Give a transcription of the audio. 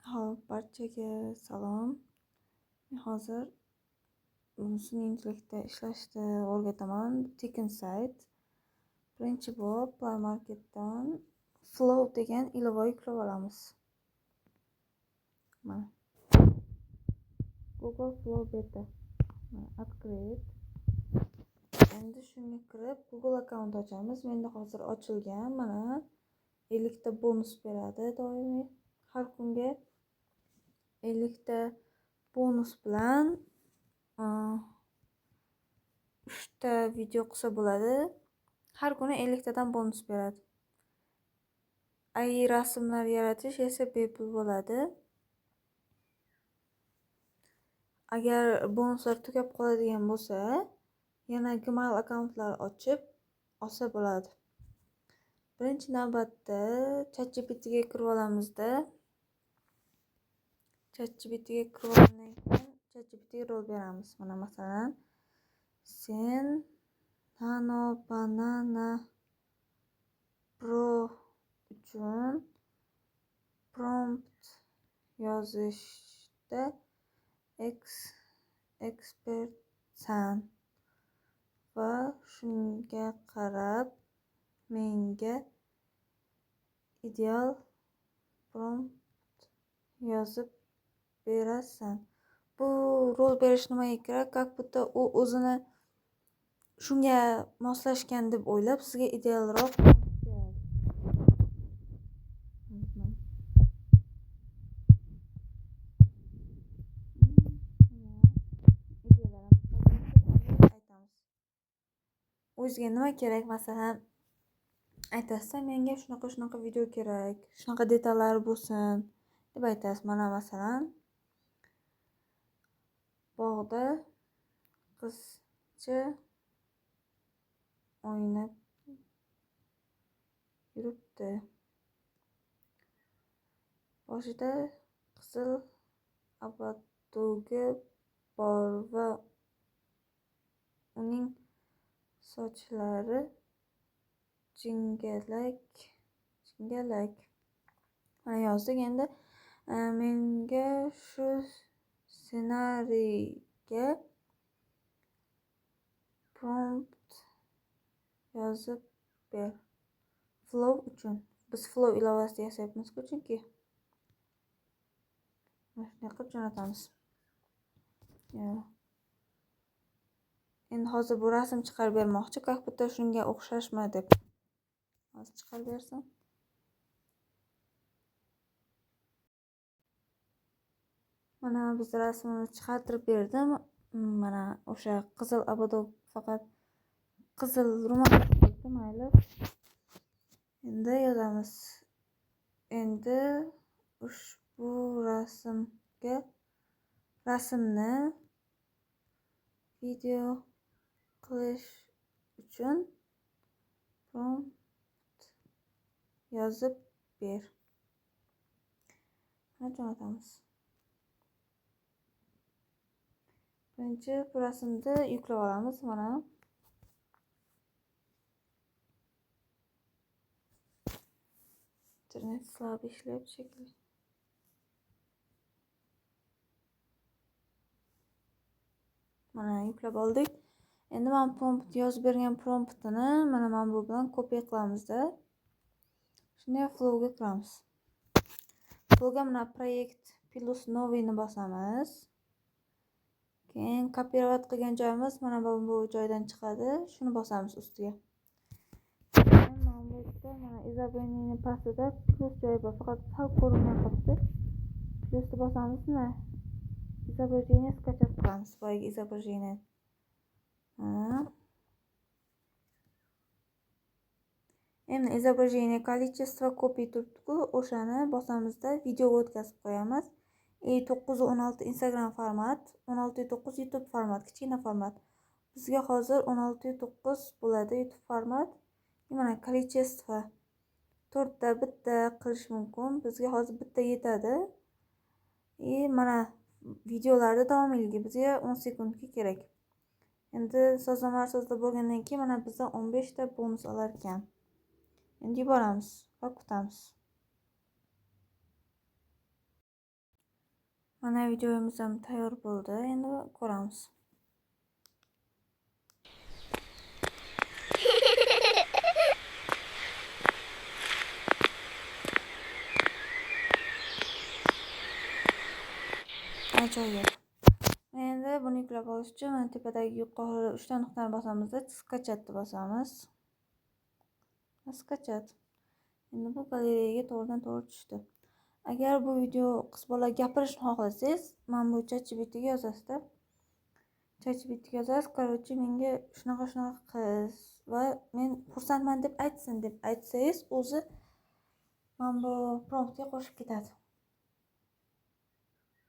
Hop, barchaga salom. Men hozir sun'iy intellektda ishlashni o'rgataman. Tekin sayt. Birinchi bo'lib Play Marketdan Flow degan ilova yuklab olamiz. Mana. Google Flow Beta. Mana открыть. Endi shunga kirib Google akkaunt ochamiz. Menda hozir ochilgan. Mana 50 ta bonus beradi doimiy. Har kunga 50 ta bonus bilan 3 ta video qilsa bo'ladi. Har kuni 50 tadan bonus beradi. AI rasmlar yaratish esa bepul bo'ladi. Agar bonuslar tugab qoladigan bo'lsa, yana Gmail akkauntlar ochib olsa bo'ladi. Birinchi navbatda ChatGPTga kirib olamizda. ChatGPTga kirib olgandan keyin ChatGPTga rol beramiz. Mana masalan, sen Nano Banana Pro uchun prompt yozishda ekspertsan va shunga qarab menga ideal prompt yozib berasan. Bu rol berish nimaga kerak? Как будто u o'zini shunga moslashgan deb o'ylab sizga idealroq aytamiz. O'zingizga nima kerak? Masalan, aytasiz, menga shunaqa video kerak, shunaqa detallar bo'lsin deb aytasiz. Mana masalan, bog'da qizcha o'ynab yuribdi. Boshida qizil abadoga bor va uning sochlari jingalak. Mana yozdik. Endi menga shu ssenariyga prompt yozib ber. Flow uchun. Biz Flow ilovasida yasayapmiz-ku, chunki mana shunday qilib jo'natamiz. Endi hozir bu rasm chiqarib bermoqchi, как будто shunga o'xshashmi deb. Hozir chiqarib bersam. Mana biz rasmni chiqartirib berdim. Mana o'sha qizil abado faqat qizil ro'mol bo'lsa mayli. Endi yozamiz. Endi ushbu rasmni video qilish uchun prompt yozib ber. Mana jo'natamiz. Birinchi bu rasmni yuklab olamiz. Mana internet slab ishlayapti shekilli. Mana yuklab oldik. Endi men prompt yozib bergan promptini mana bu bilan kopiya qilamizda. Shunday Flowga kiramiz. Flowga mana proyekt plus noviyni bosamiz. Keyin kopirovat qilgan joyimiz mana bu joydan chiqadi. Shuni bosamiz ustiga. Mana bu yerda mana izobrazeniyaning pastida plus joyi bor. Faqat sal ko'rinmay qolibdi. Plusni bosamizmi? Изображение скачать qilamiz. Boyagi изображение. Endi изображение количество kopiy turibdi-ku, o'shani bosamizda videoga o'tkazib qo'yamiz. 9:16 Instagram format, 16:9 YouTube format, kichkina format. Bizga hozir 16:9 bo'ladi YouTube format. Mana количество 4 ta bitta qilish mumkin. Bizga hozir bitta yetadi. Mana videolarda davomiyligi bizga 10 sekundga kerak. Endi sozlama bo'lgandan keyin mana bizdan 15 ta bonus olar ekan. Endi yuboramiz va kutamiz. Mana videomiz ham tayyor bo'ldi. Endi ko'ramiz. Ajoyib. Endi buni yuklab olish uchun mana tepadagi yuqori 3 ta nuqtani bosamiz-da, skachatni bosamiz. Skachat. Endi bu galereyaga to'g'ridan-to'g'ri tushdi. Agar bu video qiz bola gapirishni xohlasangiz, mana bu ChatGPTga yozasiz-da. ChatGPTga yozasiz, короче, menga shunaqa qiz va men xursandman deb aytsin deb aytsangiz, o'zi mana bu promptga qo'shib ketadi.